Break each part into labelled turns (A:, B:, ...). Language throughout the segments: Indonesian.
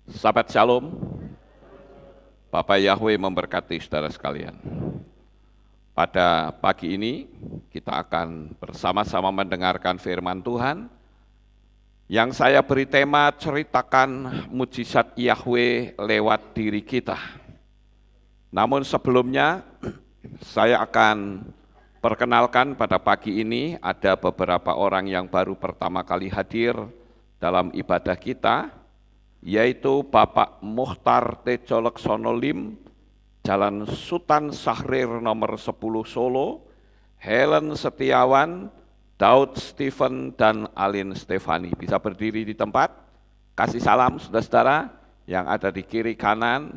A: Sahabat Shalom, Bapak Yahweh memberkati saudara sekalian. Pada pagi ini kita akan bersama-sama mendengarkan firman Tuhan yang saya beri tema ceritakan mujizat Yahweh lewat diri kita. Namun sebelumnya saya akan perkenalkan pada pagi ini ada beberapa orang yang baru pertama kali hadir dalam ibadah kita, yaitu Bapak Mukhtar Tejo Leksono Lim, Jalan Sultan Syahrir nomor 10 Solo, Helen Setiawan, Daud Stephen, dan Alin Stefani. Bisa berdiri di tempat, kasih salam saudara-saudara yang ada di kiri kanan,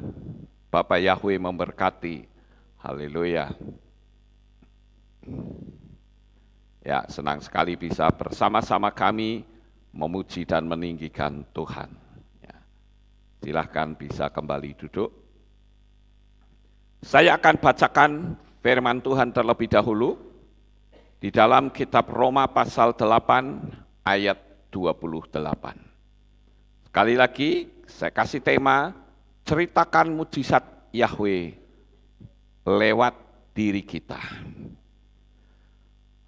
A: Bapak Yahweh memberkati. Haleluya. Ya, senang sekali bisa bersama-sama kami memuji dan meninggikan Tuhan. Silahkan bisa kembali duduk. Saya akan bacakan firman Tuhan terlebih dahulu di dalam kitab Roma pasal 8 ayat 28. Sekali lagi saya kasih tema ceritakan mujizat Yahweh lewat diri kita.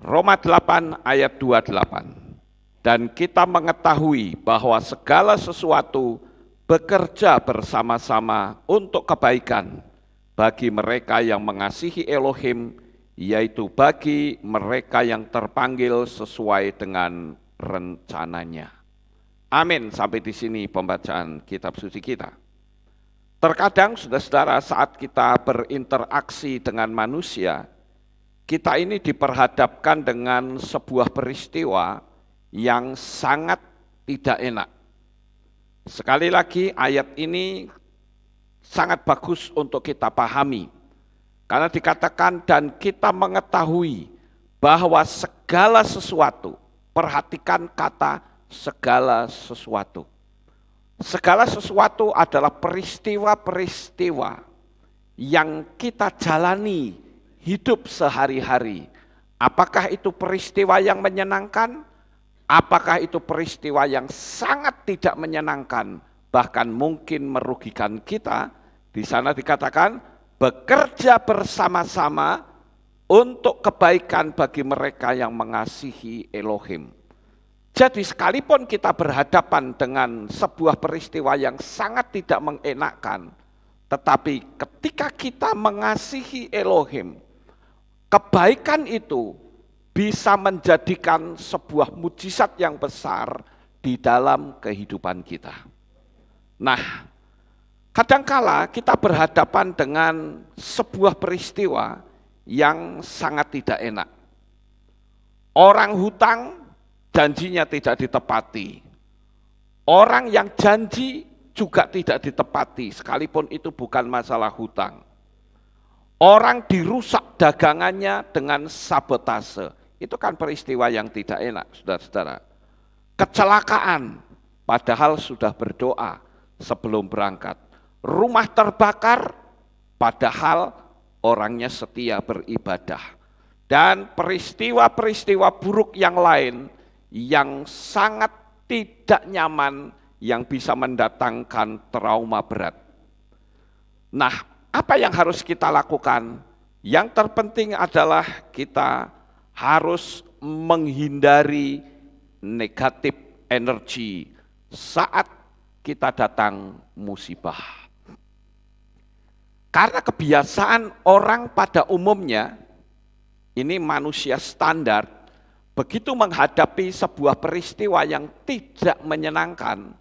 A: Roma 8 ayat 28. Dan kita mengetahui bahwa segala sesuatu bekerja bersama-sama untuk kebaikan bagi mereka yang mengasihi Elohim, yaitu bagi mereka yang terpanggil sesuai dengan rencananya. Amin. Sampai di sini pembacaan kitab suci kita. Terkadang saudara-saudara saat kita berinteraksi dengan manusia, kita ini diperhadapkan dengan sebuah peristiwa yang sangat tidak enak. Sekali lagi ayat ini sangat bagus untuk kita pahami. Karena dikatakan dan kita mengetahui bahwa segala sesuatu, perhatikan kata segala sesuatu. Segala sesuatu adalah peristiwa-peristiwa yang kita jalani hidup sehari-hari. Apakah itu peristiwa yang menyenangkan? Apakah itu peristiwa yang sangat tidak menyenangkan, bahkan mungkin merugikan kita? Di sana dikatakan bekerja bersama-sama untuk kebaikan bagi mereka yang mengasihi Elohim. Jadi sekalipun kita berhadapan dengan sebuah peristiwa yang sangat tidak mengenakkan, tetapi ketika kita mengasihi Elohim, kebaikan itu bisa menjadikan sebuah mujizat yang besar di dalam kehidupan kita. Nah, kadangkala kita berhadapan dengan sebuah peristiwa yang sangat tidak enak. Orang hutang janjinya tidak ditepati. Orang yang janji juga tidak ditepati, sekalipun itu bukan masalah hutang. Orang dirusak dagangannya dengan sabotase. Itu kan peristiwa yang tidak enak, saudara-saudara. Kecelakaan, padahal sudah berdoa sebelum berangkat. Rumah terbakar, padahal orangnya setia beribadah. Dan peristiwa-peristiwa buruk yang lain yang sangat tidak nyaman, yang bisa mendatangkan trauma berat. Nah, apa yang harus kita lakukan? Yang terpenting adalah kita harus menghindari negatif energi saat kita datang musibah. Karena kebiasaan orang pada umumnya, ini manusia standar, begitu menghadapi sebuah peristiwa yang tidak menyenangkan,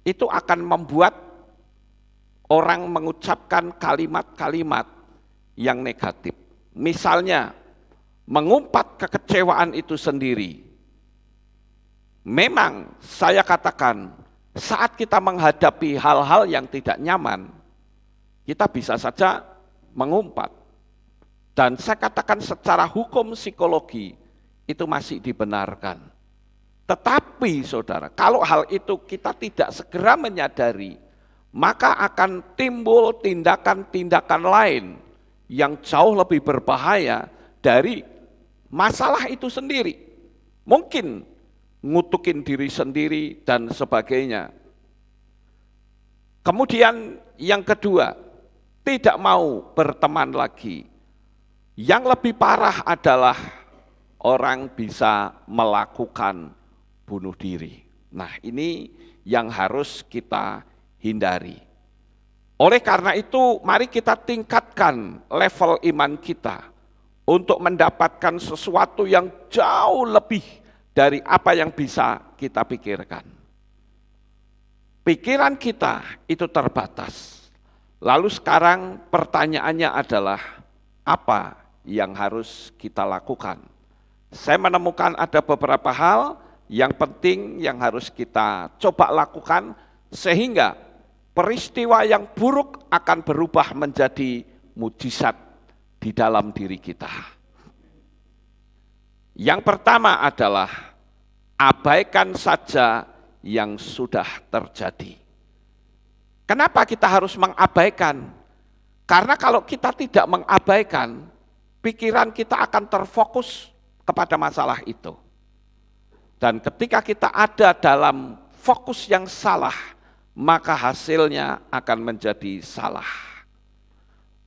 A: itu akan membuat orang mengucapkan kalimat-kalimat yang negatif. Misalnya, mengumpat kekecewaan itu sendiri. Memang saya katakan, saat kita menghadapi hal-hal yang tidak nyaman, kita bisa saja mengumpat. Dan saya katakan secara hukum psikologi, itu masih dibenarkan. Tetapi saudara, kalau hal itu kita tidak segera menyadari, maka akan timbul tindakan-tindakan lain yang jauh lebih berbahaya dari masalah itu sendiri. Mungkin ngutukin diri sendiri dan sebagainya. Kemudian yang kedua, tidak mau berteman lagi. Yang lebih parah adalah orang bisa melakukan bunuh diri. Nah, ini yang harus kita hindari. Oleh karena itu, mari kita tingkatkan level iman kita untuk mendapatkan sesuatu yang jauh lebih dari apa yang bisa kita pikirkan. Pikiran kita itu terbatas. Lalu sekarang pertanyaannya adalah, apa yang harus kita lakukan? Saya menemukan ada beberapa hal yang penting yang harus kita coba lakukan sehingga peristiwa yang buruk akan berubah menjadi mujizat di dalam diri kita. Yang pertama adalah abaikan saja yang sudah terjadi. Kenapa kita harus mengabaikan? Karena kalau kita tidak mengabaikan, pikiran kita akan terfokus kepada masalah itu. Dan ketika kita ada dalam fokus yang salah, maka hasilnya akan menjadi salah.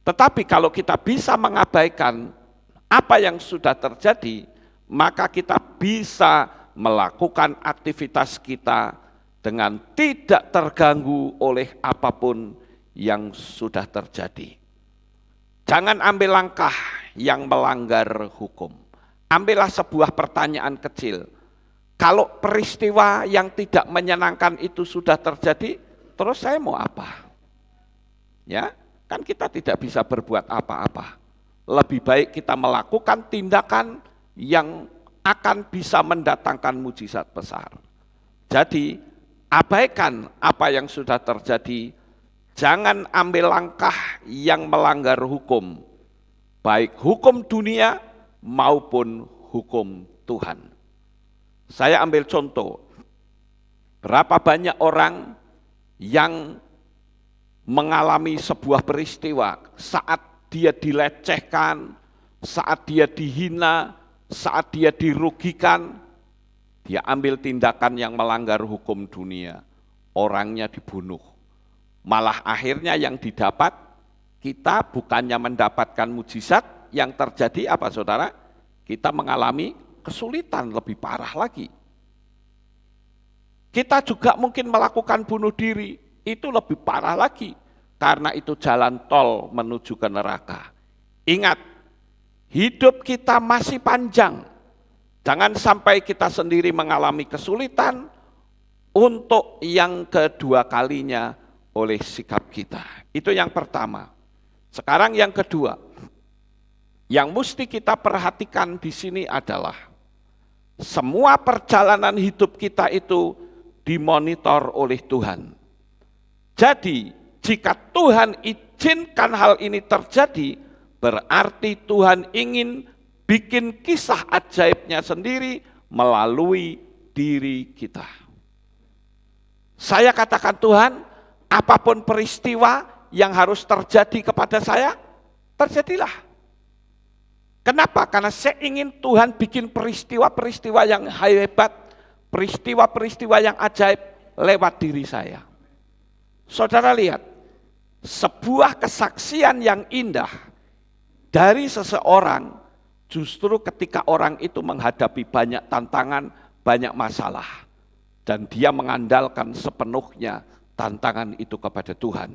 A: Tetapi kalau kita bisa mengabaikan apa yang sudah terjadi, maka kita bisa melakukan aktivitas kita dengan tidak terganggu oleh apapun yang sudah terjadi. Jangan ambil langkah yang melanggar hukum. Ambillah sebuah pertanyaan kecil. Kalau peristiwa yang tidak menyenangkan itu sudah terjadi, terus saya mau apa? Ya, kan kita tidak bisa berbuat apa-apa. Lebih baik kita melakukan tindakan yang akan bisa mendatangkan mujizat besar. Jadi, abaikan apa yang sudah terjadi, jangan ambil langkah yang melanggar hukum, baik hukum dunia maupun hukum Tuhan. Saya ambil contoh, berapa banyak orang yang mengalami sebuah peristiwa saat dia dilecehkan, saat dia dihina, saat dia dirugikan, dia ambil tindakan yang melanggar hukum dunia, orangnya dibunuh. Malah akhirnya yang didapat, kita bukannya mendapatkan mujizat, yang terjadi apa saudara? Kita mengalami kesulitan lebih parah lagi. Kita juga mungkin melakukan bunuh diri, itu lebih parah lagi, karena itu jalan tol menuju ke neraka. Ingat, hidup kita masih panjang, jangan sampai kita sendiri mengalami kesulitan untuk yang kedua kalinya oleh sikap kita. Itu yang pertama. Sekarang yang kedua, yang mesti kita perhatikan di sini adalah semua perjalanan hidup kita itu dimonitor oleh Tuhan. Jadi, jika Tuhan izinkan hal ini terjadi, berarti Tuhan ingin bikin kisah ajaibnya sendiri melalui diri kita. Saya katakan, Tuhan, apapun peristiwa yang harus terjadi kepada saya, terjadilah. Kenapa? Karena saya ingin Tuhan bikin peristiwa-peristiwa yang hebat, peristiwa-peristiwa yang ajaib lewat diri saya. Saudara lihat, sebuah kesaksian yang indah dari seseorang justru ketika orang itu menghadapi banyak tantangan, banyak masalah, dan dia mengandalkan sepenuhnya tantangan itu kepada Tuhan.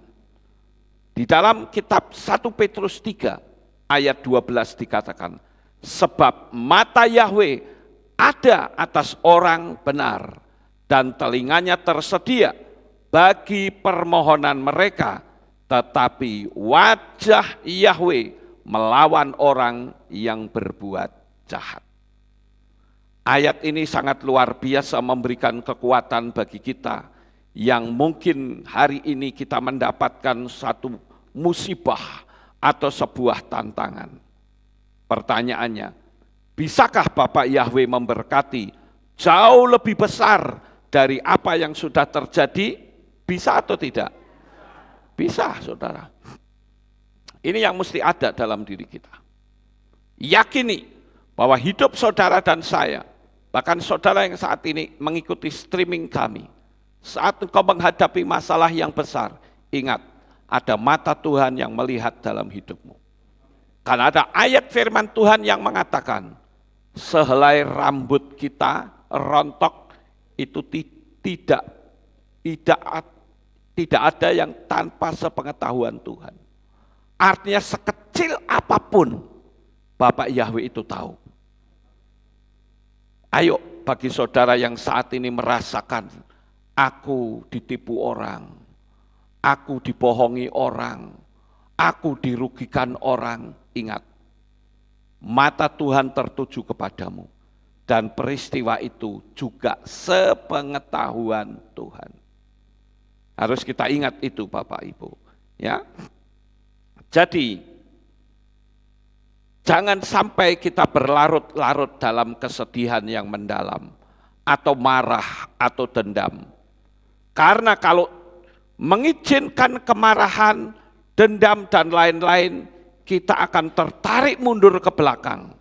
A: Di dalam kitab 1 Petrus 3 ayat 12 dikatakan, sebab mata Yahweh ada atas orang benar dan telinganya tersedia bagi permohonan mereka, tetapi wajah Yahweh melawan orang yang berbuat jahat. Ayat ini sangat luar biasa memberikan kekuatan bagi kita yang mungkin hari ini kita mendapatkan satu musibah atau sebuah tantangan. Pertanyaannya, bisakah Bapak Yahweh memberkati jauh lebih besar dari apa yang sudah terjadi? Bisa atau tidak? Bisa, saudara. Ini yang mesti ada dalam diri kita. Yakini bahwa hidup saudara dan saya, bahkan saudara yang saat ini mengikuti streaming kami, saat engkau menghadapi masalah yang besar, Ingat, ada mata Tuhan yang melihat dalam hidupmu. Karena ada ayat firman Tuhan yang mengatakan, sehelai rambut kita rontok itu tidak ada yang tanpa sepengetahuan Tuhan. Artinya sekecil apapun Bapak Yahweh itu tahu. Ayo bagi saudara yang saat ini merasakan, aku ditipu orang, aku dibohongi orang, aku dirugikan orang, ingat, mata Tuhan tertuju kepadamu. Dan peristiwa itu juga sepengetahuan Tuhan. Harus kita ingat itu Bapak Ibu. Ya. Jadi, jangan sampai kita berlarut-larut dalam kesedihan yang mendalam, atau marah, atau dendam. Karena kalau mengizinkan kemarahan, dendam, dan lain-lain, kita akan tertarik mundur ke belakang.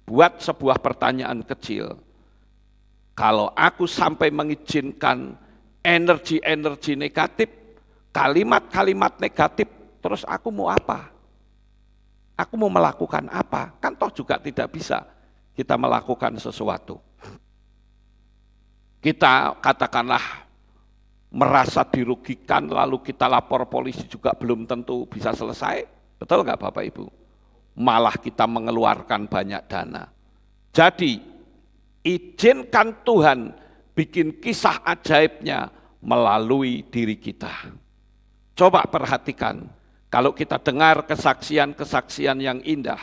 A: Buat sebuah pertanyaan kecil, kalau aku sampai mengizinkan energi-energi negatif, kalimat-kalimat negatif, terus aku mau apa? Aku mau melakukan apa? Kan toh juga tidak bisa kita melakukan sesuatu. Kita katakanlah merasa dirugikan, lalu kita lapor polisi juga belum tentu bisa selesai. Betul nggak Bapak Ibu? Malah kita mengeluarkan banyak dana. Jadi, izinkan Tuhan bikin kisah ajaibnya melalui diri kita. Coba perhatikan, kalau kita dengar kesaksian-kesaksian yang indah,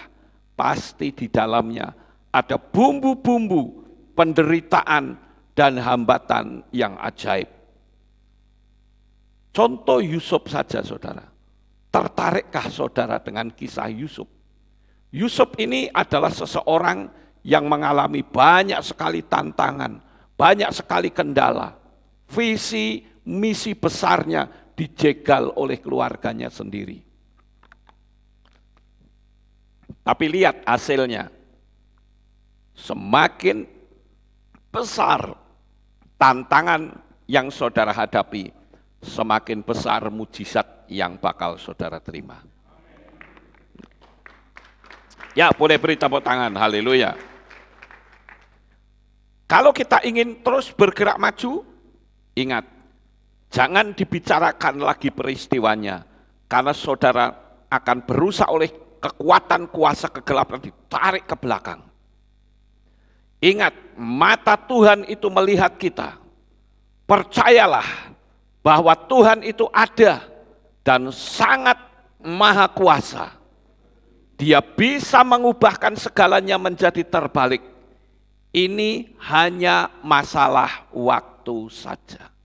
A: pasti di dalamnya ada bumbu-bumbu penderitaan dan hambatan yang ajaib. Contoh Yusuf saja saudara. Tertarikkah saudara dengan kisah Yusuf? Yusuf ini adalah seseorang yang mengalami banyak sekali tantangan, banyak sekali kendala. Visi, misi besarnya dijegal oleh keluarganya sendiri. Tapi lihat hasilnya. Semakin besar tantangan yang saudara hadapi, semakin besar mujizat yang bakal saudara terima. Ya, boleh beri tepuk tangan, haleluya. Kalau kita ingin terus bergerak maju, ingat, jangan dibicarakan lagi peristiwanya, karena saudara akan berusaha oleh kekuatan kuasa kegelapan ditarik ke belakang. Ingat, mata Tuhan itu melihat kita. Percayalah bahwa Tuhan itu ada dan sangat maha kuasa. Dia bisa mengubahkan segalanya menjadi terbalik. Ini hanya masalah waktu saja.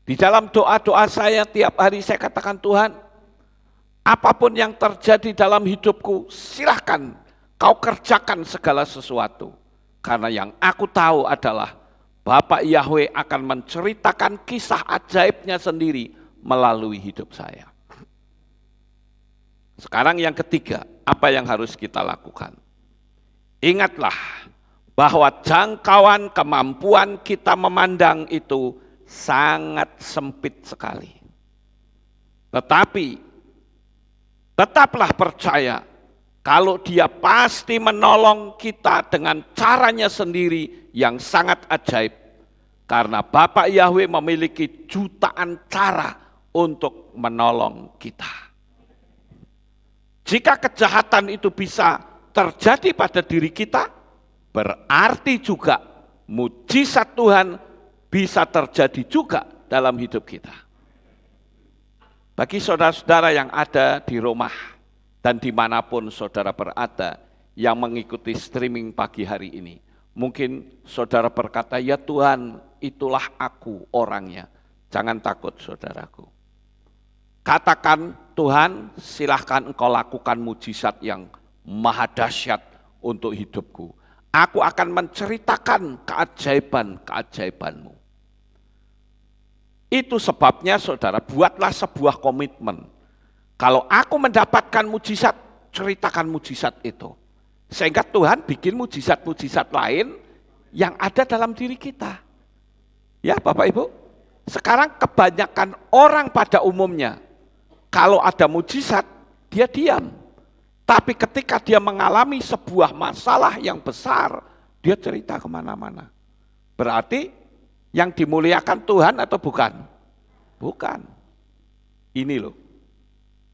A: Di dalam doa-doa saya tiap hari saya katakan, Tuhan, apapun yang terjadi dalam hidupku, silahkan kau kerjakan segala sesuatu. Karena yang aku tahu adalah Bapak Yahweh akan menceritakan kisah ajaibnya sendiri melalui hidup saya. Sekarang yang ketiga, apa yang harus kita lakukan? Ingatlah bahwa jangkauan kemampuan kita memandang itu sangat sempit sekali. Tetapi tetaplah percaya kalau Dia pasti menolong kita dengan caranya sendiri yang sangat ajaib. Karena Bapak Yahweh memiliki jutaan cara untuk menolong kita. Jika kejahatan itu bisa terjadi pada diri kita, berarti juga mujizat Tuhan bisa terjadi juga dalam hidup kita. Bagi saudara-saudara yang ada di rumah dan dimanapun saudara berada yang mengikuti streaming pagi hari ini, mungkin saudara berkata, ya Tuhan, itulah aku orangnya. Jangan takut saudaraku. Katakan, Tuhan, silahkan engkau lakukan mujizat yang maha dahsyat untuk hidupku. Aku akan menceritakan keajaiban-keajaibanmu. Itu sebabnya saudara, buatlah sebuah komitmen. Kalau aku mendapatkan mujizat, ceritakan mujizat itu. Sehingga Tuhan bikin mujizat-mujizat lain yang ada dalam diri kita. Ya Bapak Ibu, Sekarang kebanyakan orang pada umumnya, kalau ada mujizat, dia diam. Tapi ketika dia mengalami sebuah masalah yang besar, dia cerita kemana-mana. Berarti yang dimuliakan Tuhan atau bukan? Bukan. Ini loh.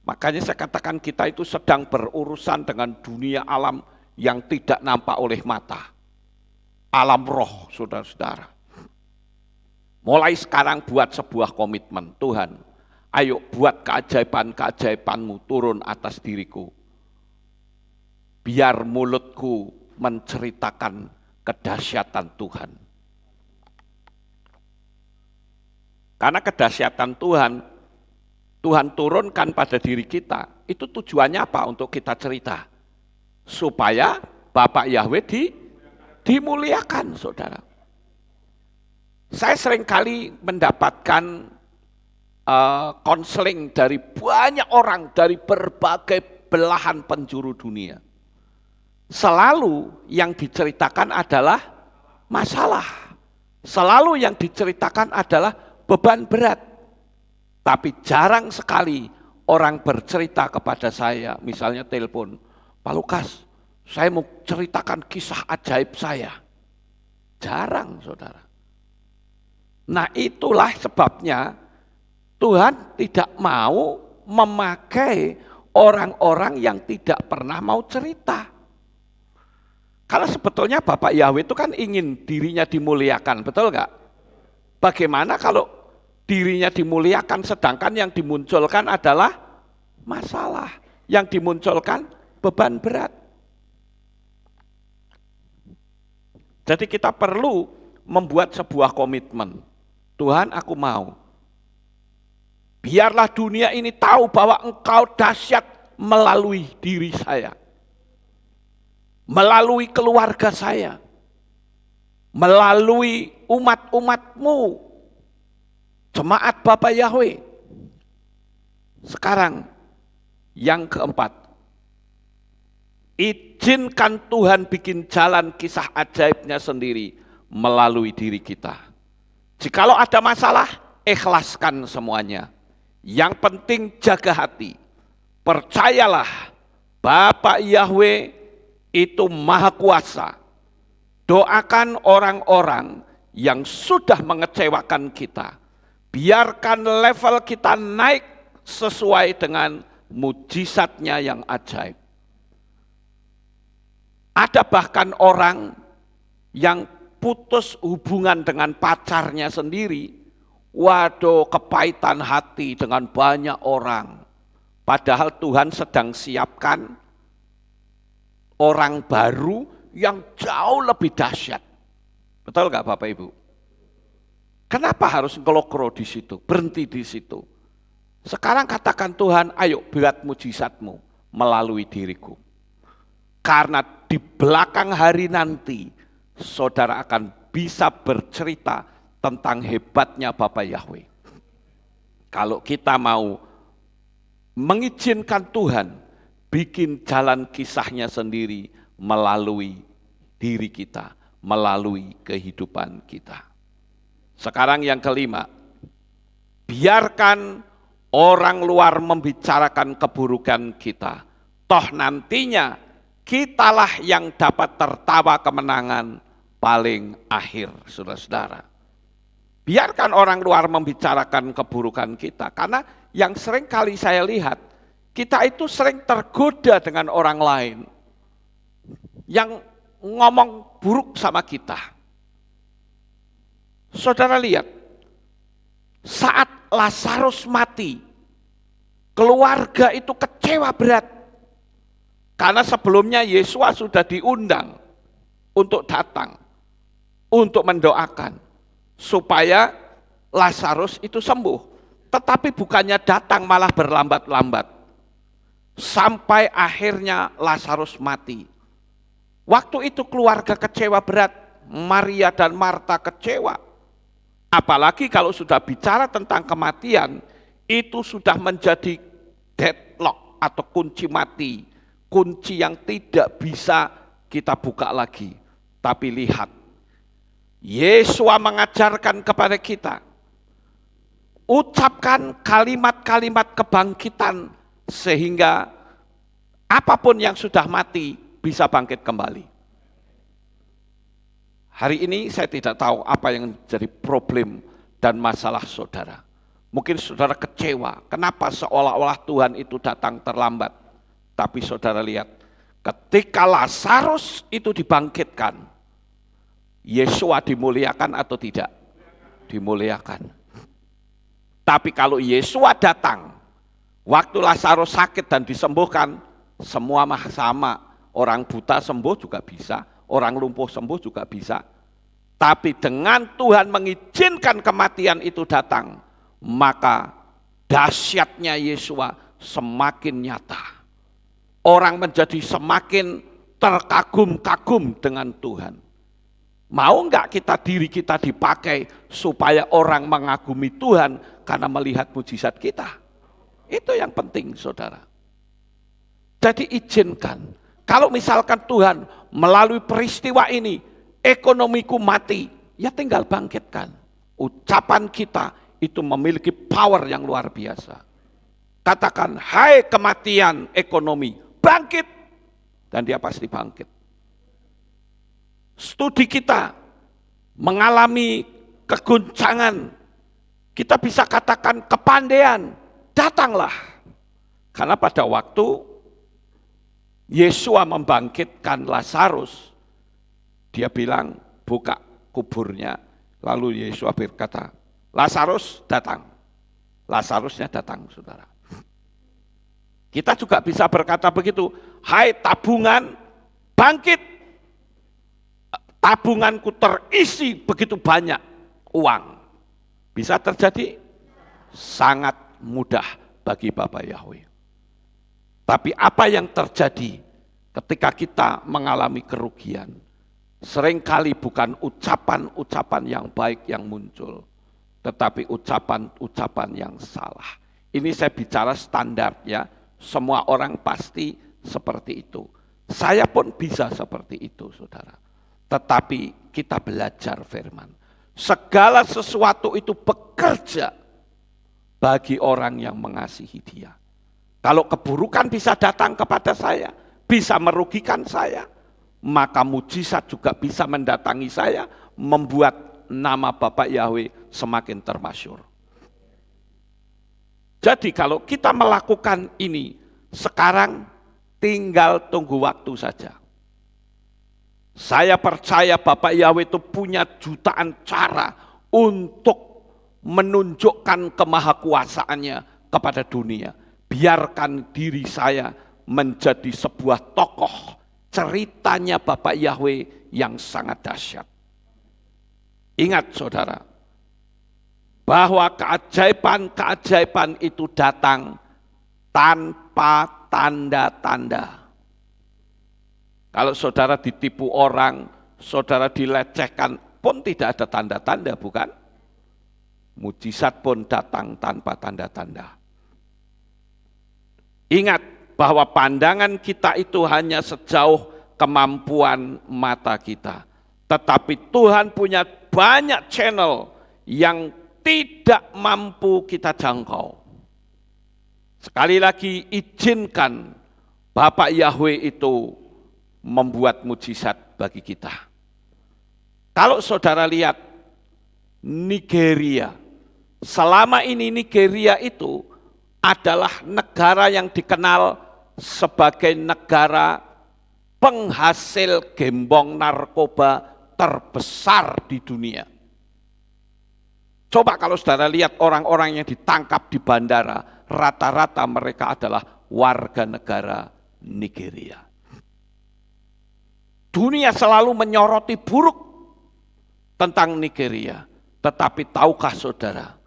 A: Makanya saya katakan kita itu sedang berurusan dengan dunia alam yang tidak nampak oleh mata. Alam roh, saudara-saudara. Mulai sekarang buat sebuah komitmen, Tuhan, ayo buat keajaiban-keajaiban-Mu turun atas diriku. Biar mulutku menceritakan kedahsyatan Tuhan. Karena kedahsyatan Tuhan, Tuhan turunkan pada diri kita, itu tujuannya apa untuk kita cerita? Supaya Bapak Yahweh dimuliakan, saudara. Saya seringkali mendapatkan konseling dari banyak orang dari berbagai belahan penjuru dunia. Selalu yang diceritakan adalah masalah. Selalu yang diceritakan adalah beban berat. Tapi jarang sekali orang bercerita kepada saya, misalnya telepon, Pak Lukas, saya mau ceritakan kisah ajaib saya. Jarang, saudara. Nah itulah sebabnya Tuhan tidak mau memakai orang-orang yang tidak pernah mau cerita. Karena sebetulnya Bapak Yahweh itu kan ingin dirinya dimuliakan, betul enggak? Bagaimana kalau dirinya dimuliakan sedangkan yang dimunculkan adalah masalah, yang dimunculkan beban berat. Jadi kita perlu membuat sebuah komitmen. Tuhan, aku mau. Biarlah dunia ini tahu bahwa Engkau dahsyat melalui diri saya. Melalui keluarga saya. Melalui umat-umat-Mu. Jemaat Bapak Yahweh. Sekarang yang keempat. Izinkan Tuhan bikin jalan kisah ajaibnya sendiri melalui diri kita. Jikalau ada masalah, ikhlaskan semuanya. Yang penting jaga hati. Percayalah Bapak Yahweh itu maha kuasa. Doakan orang-orang yang sudah mengecewakan kita. Biarkan level kita naik sesuai dengan mujizatnya yang ajaib. Ada bahkan orang yang putus hubungan dengan pacarnya sendiri. Waduh, kepahitan hati dengan banyak orang. Padahal Tuhan sedang siapkan orang baru yang jauh lebih dahsyat. Betul nggak Bapak Ibu? Kenapa harus ngelokro di situ, berhenti di situ? Sekarang katakan Tuhan, ayo buat mujizat-Mu melalui diriku. Karena di belakang hari nanti, saudara akan bisa bercerita tentang hebatnya Bapak Yahweh. Kalau kita mau mengizinkan Tuhan bikin jalan kisahnya sendiri melalui diri kita, melalui kehidupan kita. Sekarang yang kelima, biarkan orang luar membicarakan keburukan kita. Toh nantinya kitalah yang dapat tertawa kemenangan paling akhir, saudara-saudara. Biarkan orang luar membicarakan keburukan kita, karena yang sering kali saya lihat, kita itu sering tergoda dengan orang lain yang ngomong buruk sama kita. Saudara lihat, saat Lazarus mati, keluarga itu kecewa berat. Karena sebelumnya Yesus sudah diundang untuk datang, untuk mendoakan, supaya Lazarus itu sembuh. Tetapi bukannya datang malah berlambat-lambat. Sampai akhirnya Lazarus mati. Waktu itu keluarga kecewa berat, Maria dan Marta kecewa. Apalagi kalau sudah bicara tentang kematian, itu sudah menjadi deadlock atau kunci mati. Kunci yang tidak bisa kita buka lagi. Tapi lihat, Yesus mengajarkan kepada kita ucapkan kalimat-kalimat kebangkitan sehingga apapun yang sudah mati bisa bangkit kembali. Hari ini saya tidak tahu apa yang jadi problem dan masalah saudara. Mungkin saudara kecewa, kenapa seolah-olah Tuhan itu datang terlambat. Tapi saudara lihat, ketika Lazarus itu dibangkitkan, Yesua dimuliakan atau tidak? Dimuliakan. Tapi kalau Yesua datang, waktu Lazarus sakit dan disembuhkan, semua sama. Orang buta sembuh juga bisa, orang lumpuh sembuh juga bisa. Tapi dengan Tuhan mengizinkan kematian itu datang, maka dahsyatnya Yesua semakin nyata. Orang menjadi semakin terkagum-kagum dengan Tuhan. Mau enggak diri kita dipakai supaya orang mengagumi Tuhan karena melihat mujizat kita? Itu yang penting, saudara. Jadi izinkan, kalau misalkan Tuhan melalui peristiwa ini, ekonomiku mati, ya tinggal bangkitkan. Ucapan kita itu memiliki power yang luar biasa. Katakan, hai kematian ekonomi, bangkit. Dan dia pasti bangkit. Studi kita mengalami keguncangan, kita bisa katakan kepandaian, datanglah. Karena pada waktu Yesua membangkitkan Lazarus, dia bilang buka kuburnya, lalu Yesua berkata, Lazarus datang. Lazarusnya datang, saudara. Kita juga bisa berkata begitu, hai tabungan, bangkit. Tabunganku terisi begitu banyak uang. Bisa terjadi? Sangat mudah bagi Bapak Yahweh. Tapi apa yang terjadi ketika kita mengalami kerugian? Seringkali bukan ucapan-ucapan yang baik yang muncul, tetapi ucapan-ucapan yang salah. Ini saya bicara standar ya, semua orang pasti seperti itu. Saya pun bisa seperti itu, saudara. Tetapi kita belajar firman. Segala sesuatu itu bekerja bagi orang yang mengasihi dia. Kalau keburukan bisa datang kepada saya, bisa merugikan saya, maka mujizat juga bisa mendatangi saya, membuat nama Bapak Yahweh semakin termasyhur. Jadi kalau kita melakukan ini, sekarang tinggal tunggu waktu saja. Saya percaya Bapak Yahweh itu punya jutaan cara untuk menunjukkan kemahakuasaannya kepada dunia. Biarkan diri saya menjadi sebuah tokoh ceritanya Bapak Yahweh yang sangat dahsyat. Ingat saudara, bahwa keajaiban-keajaiban itu datang tanpa tanda-tanda. Kalau saudara ditipu orang, saudara dilecehkan pun tidak ada tanda-tanda, bukan? Mujizat pun datang tanpa tanda-tanda. Ingat bahwa pandangan kita itu hanya sejauh kemampuan mata kita. Tetapi Tuhan punya banyak channel yang tidak mampu kita jangkau. Sekali lagi izinkan Bapak Yahweh itu membuat mujizat bagi kita. Kalau saudara lihat Nigeria, selama ini Nigeria itu adalah negara yang dikenal sebagai negara penghasil gembong narkoba terbesar di dunia. Coba kalau saudara lihat orang-orang yang ditangkap di bandara, rata-rata mereka adalah warga negara Nigeria. Dunia selalu menyoroti buruk tentang Nigeria. Tetapi tahukah saudara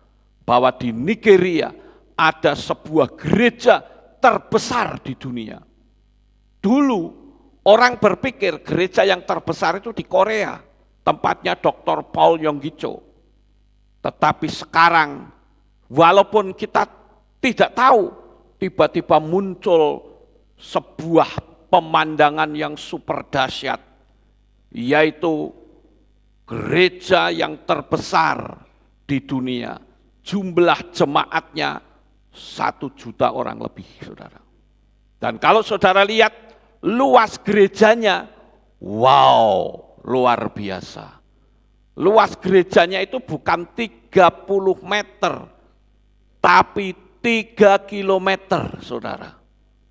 A: bahwa di Nigeria ada sebuah gereja terbesar di dunia. Dulu orang berpikir gereja yang terbesar itu di Korea, tempatnya Dr. Paul Yonggi-cho. Tetapi sekarang walaupun kita tidak tahu, tiba-tiba muncul sebuah pemandangan yang super dahsyat, yaitu gereja yang terbesar di dunia, jumlah jemaatnya 1 juta orang lebih, saudara. Dan kalau saudara lihat luas gerejanya, wow, luar biasa. Luas gerejanya itu bukan 30 meter, tapi 3 kilometer, saudara.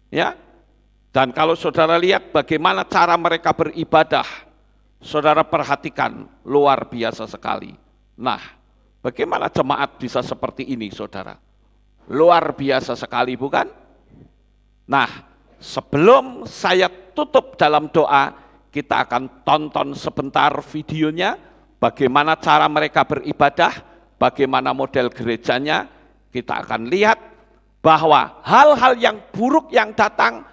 A: Ya. Dan kalau saudara lihat bagaimana cara mereka beribadah, saudara perhatikan, luar biasa sekali. Nah, bagaimana jemaat bisa seperti ini, saudara? Luar biasa sekali, bukan? Nah, sebelum saya tutup dalam doa, kita akan tonton sebentar videonya, bagaimana cara mereka beribadah, bagaimana model gerejanya. Kita akan lihat bahwa hal-hal yang buruk yang datang,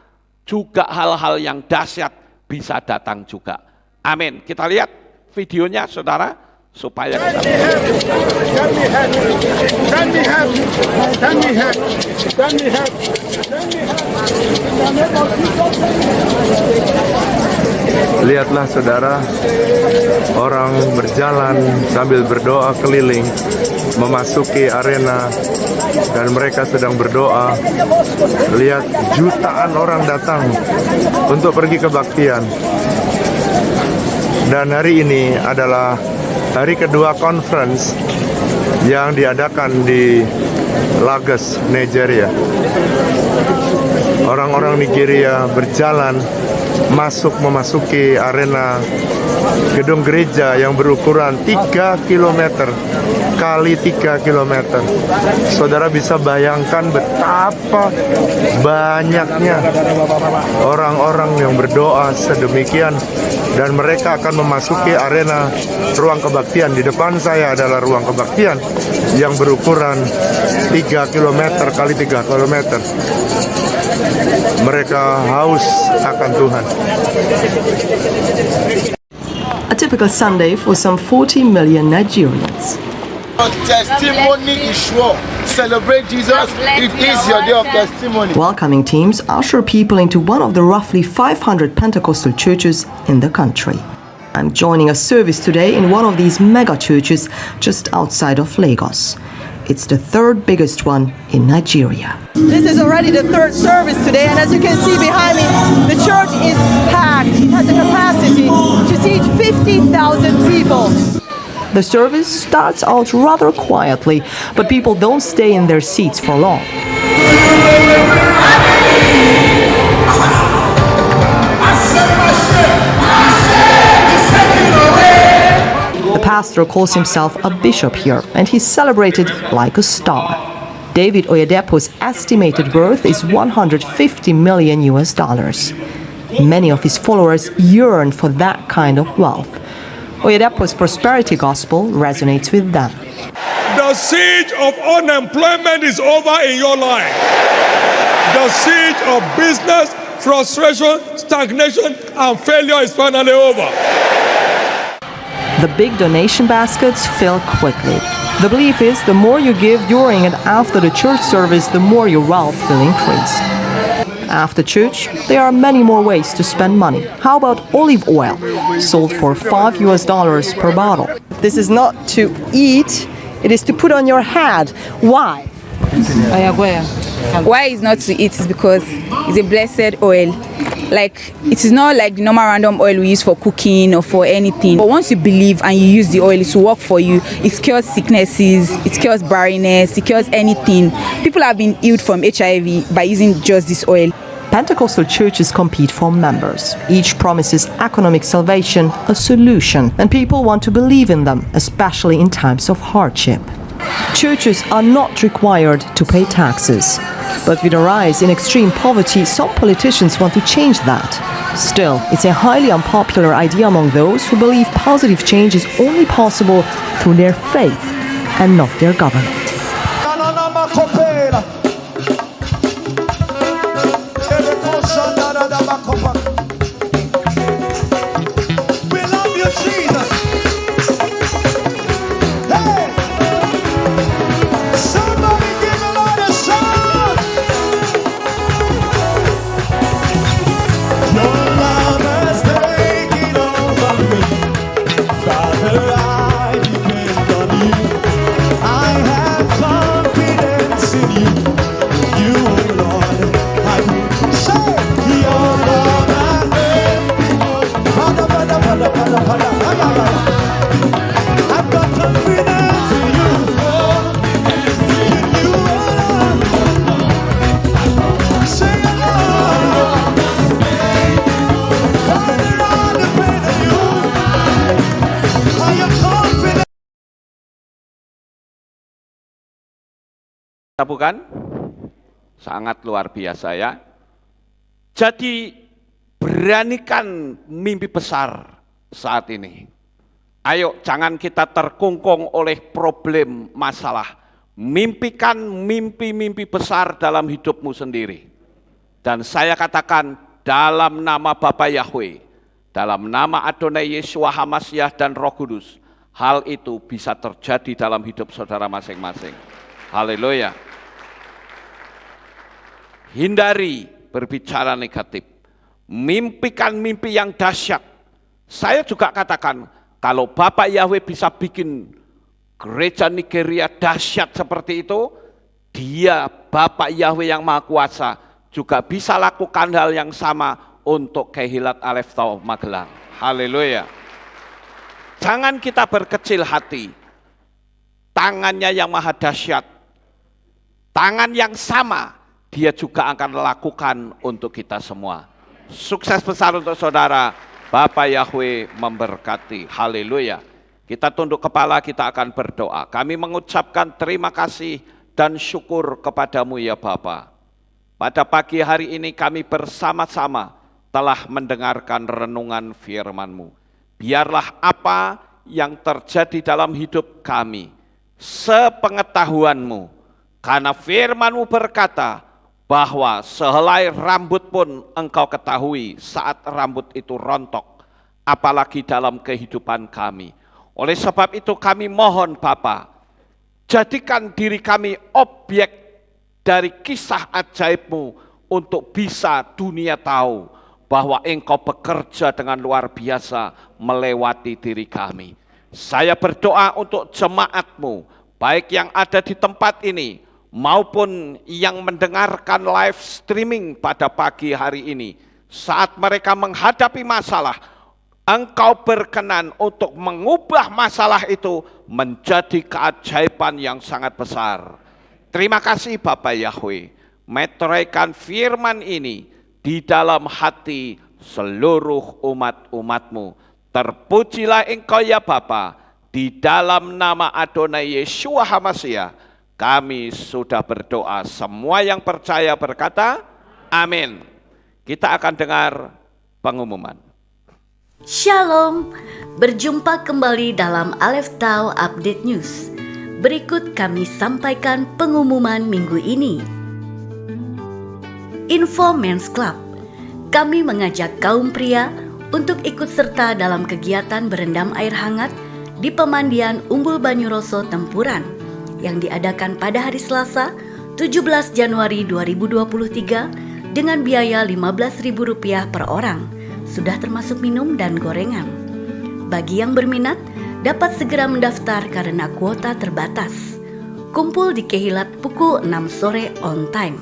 A: juga hal-hal yang dahsyat bisa datang juga. Amin. Kita lihat videonya, saudara, supaya kita
B: Lihatlah saudara, orang berjalan sambil berdoa keliling memasuki arena dan mereka sedang berdoa. Lihat, jutaan orang datang untuk pergi kebaktian. Dan hari ini adalah hari kedua conference yang diadakan di Lagos, Nigeria. Orang-orang Nigeria berjalan memasuki arena gedung gereja yang berukuran 3 km kali 3 km. Saudara bisa bayangkan betapa banyaknya orang-orang yang berdoa sedemikian, dan mereka akan memasuki arena ruang kebaktian. Di depan saya adalah ruang kebaktian yang berukuran 3 km kali 3 km. Mereka haus akan Tuhan.
C: A typical Sunday for some 40 million Nigerians.
D: Your testimony is sure. Celebrate Jesus. It is your day of testimony.
C: Welcoming teams usher people into one of the roughly 500 Pentecostal churches in the country. I'm joining a service today in one of these mega churches just outside of Lagos. It's the third biggest one in Nigeria.
E: This is already the third service today, and as you can see behind me, the church is packed. It has the capacity to seat 50,000 people.
C: The service starts out rather quietly, but people don't stay in their seats for long. The pastor calls himself a bishop here, and he's celebrated like a star. David Oyedepo's estimated worth is $150 million. Many of his followers yearn for that kind of wealth. Oyedepo's prosperity gospel resonates with them.
F: The siege of unemployment is over in your life. The siege of business, frustration, stagnation, and failure is finally over.
C: The big donation baskets fill quickly. The belief is the more you give during and after the church service, the more your wealth will increase. After church, there are many more ways to spend money. How about olive oil, sold for $5 per bottle?
E: This is not to eat, it is to put on your head. Why?
G: Why it's not to eat is because it's a blessed oil. Like, it is not like the normal random oil we use for cooking or for anything. But once you believe and you use the oil, it will work for you. It cures sicknesses, it cures barrenness, it cures anything. People have been healed from HIV by using just this oil.
C: Pentecostal churches compete for members. Each promises economic salvation, a solution, and people want to believe in them, especially in times of hardship. Churches are not required to pay taxes. But with a rise in extreme poverty, some politicians want to change that. Still, it's a highly unpopular idea among those who believe positive change is only possible through their faith and not their government.
D: We love you, Jesus. Hey! Somebody give the Lord a shout. Your love has taken over me. Father, I depend on you. I have come
A: Bukan? Sangat luar biasa ya. Jadi beranikan mimpi besar saat ini. Ayo jangan kita terkungkung oleh problem masalah. Mimpikan mimpi-mimpi besar dalam hidupmu sendiri. Dan saya katakan dalam nama Bapa Yahweh, dalam nama Adonai Yeshua HaMashiach dan Roh Kudus, hal itu bisa terjadi dalam hidup saudara masing-masing. Haleluya. Hindari berbicara negatif. Mimpikan mimpi yang dahsyat. Saya juga katakan, kalau Bapak Yahweh bisa bikin gereja Nigeria dahsyat seperti itu, Dia Bapak Yahweh yang Maha Kuasa juga bisa lakukan hal yang sama untuk Kehilat Aleph Tau Magelang. Haleluya. Jangan kita berkecil hati. Tangannya yang maha dahsyat, tangan yang sama, Dia juga akan lakukan untuk kita semua. Sukses besar untuk saudara. Bapak Yahweh memberkati. Haleluya. Kita tunduk kepala, kita akan berdoa. Kami mengucapkan terima kasih dan syukur kepadamu ya Bapa. Pada pagi hari ini kami bersama-sama telah mendengarkan renungan firman-Mu. Biarlah apa yang terjadi dalam hidup kami sepengetahuan-Mu. Karena firman-Mu berkata, bahwa sehelai rambut pun Engkau ketahui saat rambut itu rontok, apalagi dalam kehidupan kami. Oleh sebab itu kami mohon Bapa, jadikan diri kami objek dari kisah ajaib-Mu untuk bisa dunia tahu bahwa Engkau bekerja dengan luar biasa melewati diri kami. Saya berdoa untuk jemaat-Mu, baik yang ada di tempat ini, maupun yang mendengarkan live streaming pada pagi hari ini. Saat mereka menghadapi masalah, Engkau berkenan untuk mengubah masalah itu menjadi keajaiban yang sangat besar. Terima kasih Bapak Yahweh, meteraikan firman ini di dalam hati seluruh umat-umat-Mu. Terpujilah Engkau ya Bapa, di dalam nama Adonai Yeshua HaMashiach. Kami sudah berdoa, semua yang percaya berkata, amin. Kita akan dengar pengumuman.
H: Shalom, berjumpa kembali dalam Aleph Tau Update News. Berikut kami sampaikan pengumuman minggu ini. Info Men's Club, kami mengajak kaum pria untuk ikut serta dalam kegiatan berendam air hangat di pemandian Umbul Banyuroso Tempuran yang diadakan pada hari Selasa 17 Januari 2023 dengan biaya Rp15.000 per orang, sudah termasuk minum dan gorengan. Bagi yang berminat dapat segera mendaftar karena kuota terbatas. Kumpul di Kehilat pukul 6 sore on time.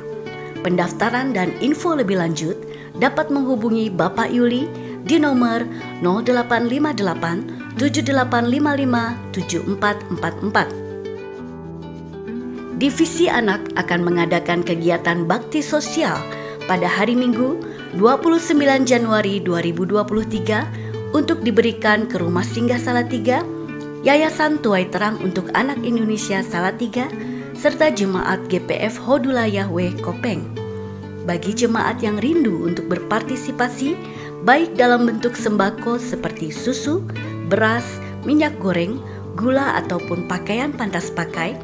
H: Pendaftaran dan info lebih lanjut dapat menghubungi Bapak Yuli di nomor 0858 7855 7444. Divisi Anak akan mengadakan kegiatan bakti sosial pada hari Minggu 29 Januari 2023 untuk diberikan ke Rumah Singgah Salatiga, Yayasan Tuai Terang untuk Anak Indonesia Salatiga, serta Jemaat GPF Hodula Yahweh Kopeng. Bagi jemaat yang rindu untuk berpartisipasi, baik dalam bentuk sembako seperti susu, beras, minyak goreng, gula ataupun pakaian pantas pakai,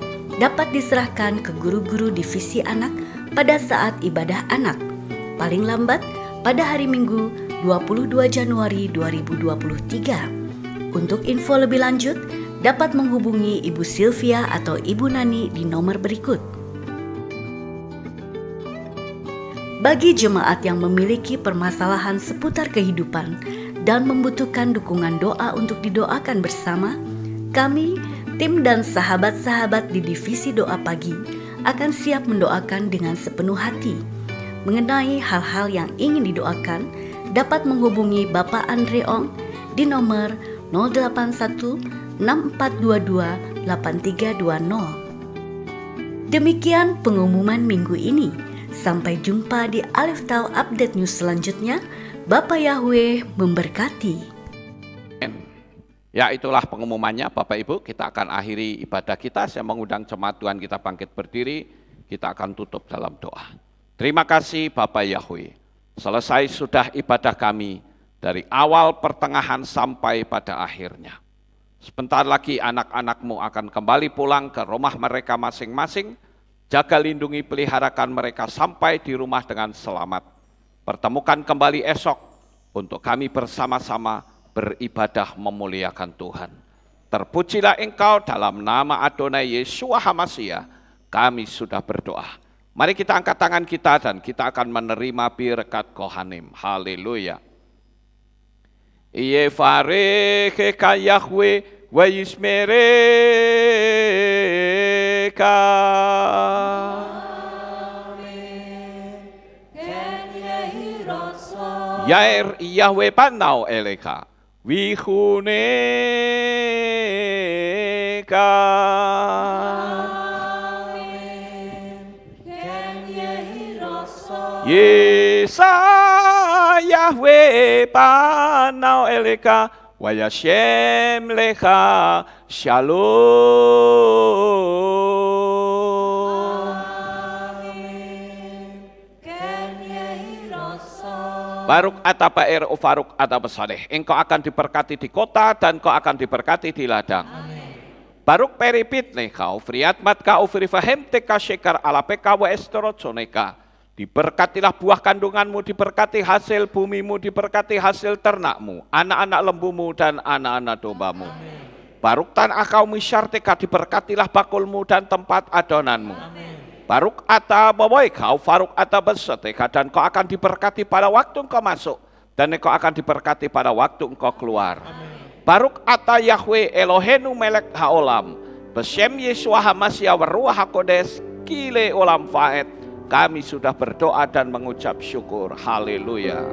H: dapat diserahkan ke guru-guru divisi anak pada saat ibadah anak, paling lambat pada hari Minggu 22 Januari 2023. Untuk info lebih lanjut, dapat menghubungi Ibu Sylvia atau Ibu Nani di nomor berikut. Bagi jemaat yang memiliki permasalahan seputar kehidupan dan membutuhkan dukungan doa untuk didoakan bersama, kami tim dan sahabat-sahabat di Divisi Doa Pagi akan siap mendoakan dengan sepenuh hati. Mengenai hal-hal yang ingin didoakan, dapat menghubungi Bapak Andre Ong di nomor 081 6422 8320. Demikian pengumuman minggu ini. Sampai jumpa di Aleph Tau Update News selanjutnya. Bapak Yahweh memberkati.
A: Ya, itulah pengumumannya Bapak Ibu. Kita akan akhiri ibadah kita. Saya mengundang jemaat Tuhan kita bangkit berdiri. kita akan tutup dalam doa. Terima kasih Bapak Yahweh. Selesai sudah ibadah kami dari awal pertengahan sampai pada akhirnya. Sebentar lagi anak-anak-Mu akan kembali pulang ke rumah mereka masing-masing. Jaga lindungi peliharakan mereka sampai di rumah dengan selamat. Pertemukan kembali esok untuk kami bersama-sama beribadah memuliakan Tuhan. Terpujilah Engkau dalam nama Adonai Yeshua HaMashiach. Kami sudah berdoa. Mari kita angkat tangan kita dan kita akan menerima berkat Kohanim. Haleluya. Yevarech Yahweh wa yismereka. Yair Yahweh panau eleka wihuneka. Yesa Yahweh panau eleka wa yashem lecha shalom. Baruk atapair ufaruk atapasaleh. Engkau akan diberkati di kota dan kau akan diberkati di ladang. Baruk peripit lekau friat matka ufrifahem teka shekar alapeka wa estorotsoneka. Diberkatilah buah kandunganmu, diberkati hasil bumimu, diberkati hasil ternakmu, anak-anak lembumu dan anak-anak dombamu. Baruk tanah kau misyarteka, diberkatilah bakulmu dan tempat adonanmu. Baruk ata baboy kau faruk ata beseteka, dan kau akan diberkati pada waktu engkau masuk, dan engkau akan diberkati pada waktu engkau keluar. Baruk ata Yahweh Elohenu melek haolam, besem Yeshua HaMashiach waruah hakodes kile olam faed. Kami sudah berdoa dan mengucap syukur. Haleluya.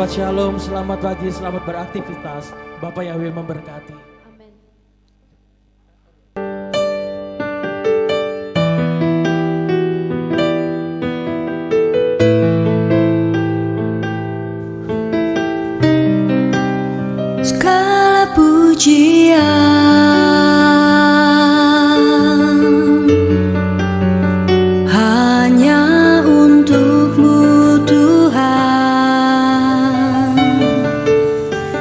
I: Shalom, selamat pagi, selamat beraktivitas. Bapak Yahweh memberkati.
J: Segala pujian hanya untuk-Mu Tuhan,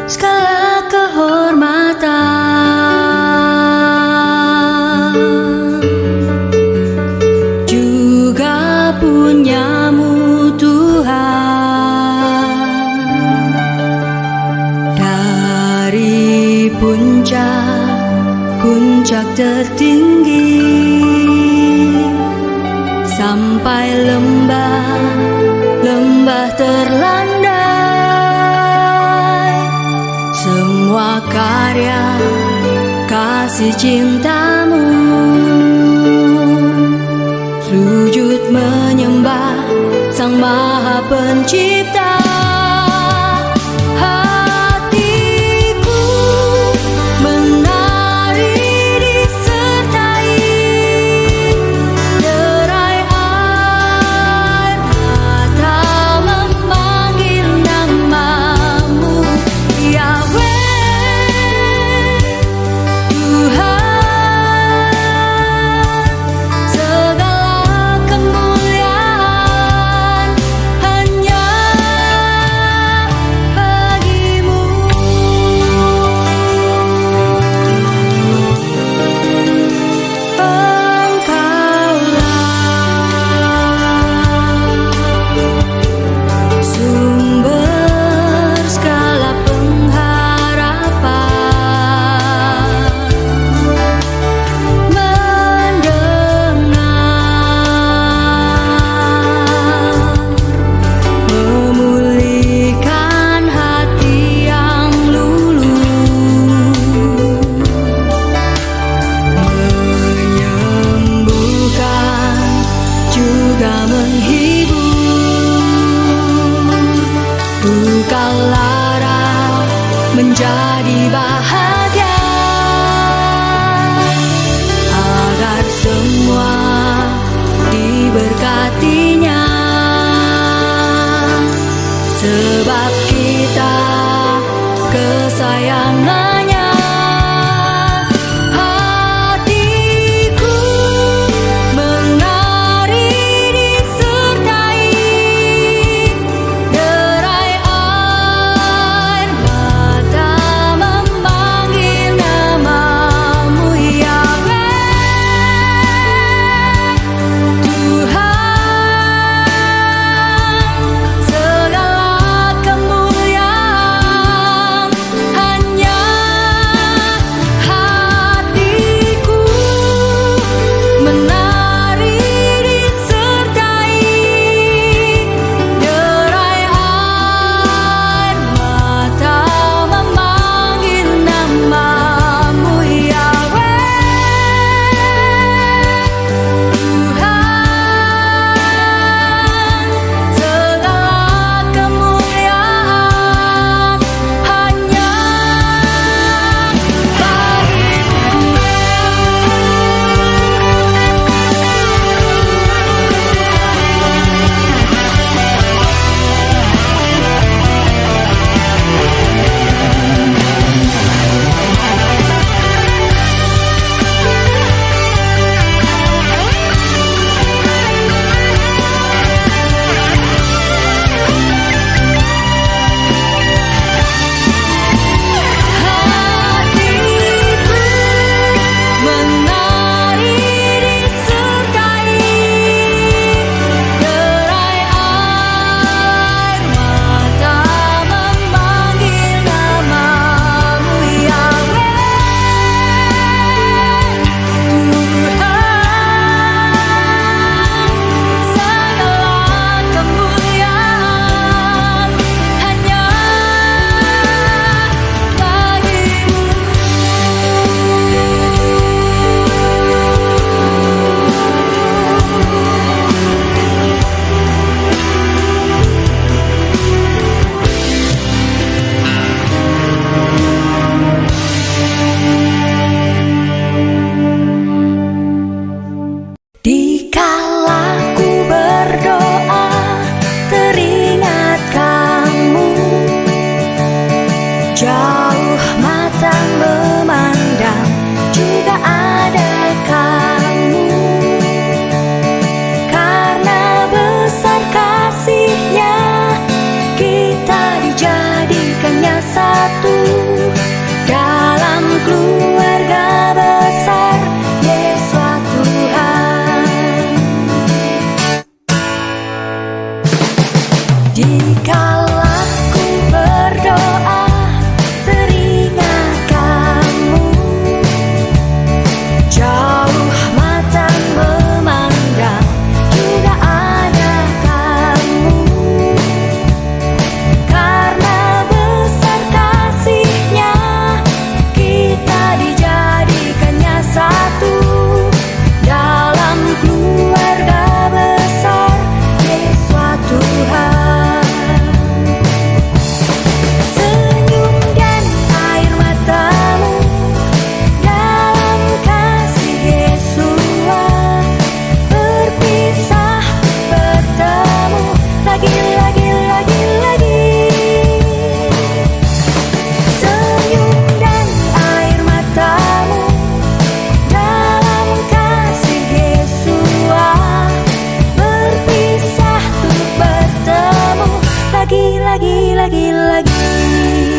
J: segala kehormatan juga punya-Mu Tuhan. Dari puncak tertinggi sampai lembah terlandai, semua karya kasih cinta-Mu, sujud menyembah Sang Maha Pencipta. lara menjadi bahagia, agar semua diberkatinya, sebab kita kesayangannya. Hatiku menari disertai derai air mata memanggil namamu Yahweh. Tuhan, segala kemuliaan hanya hatiku menari disertai derai air mata memanggil namamu Yahweh. Tuhan, segala kemuliaan hanya hatiku menari disertai derai air mata memanggil namamu Yahweh. Tuhan, segala kemuliaan hanya dikala ku berdoa teringat kamu, jauh mata memandang juga ada kamu, karena besar kasih-Nya kita dijadikannya satu dalam keluarga besar Yesus Tuhan. Dikala ku berdoa teringat kamu, jauh mata memandang juga ada kamu, karena besar kasih-Nya kita dijadikannya satu dalam keluarga besar Yesus Tuhan. Senyum dan air matamu dalam kasih Yesus, berpisah bertemu lagi. Senyum dan air matamu dalam kasih Yesus, berpisah bertemu lagi.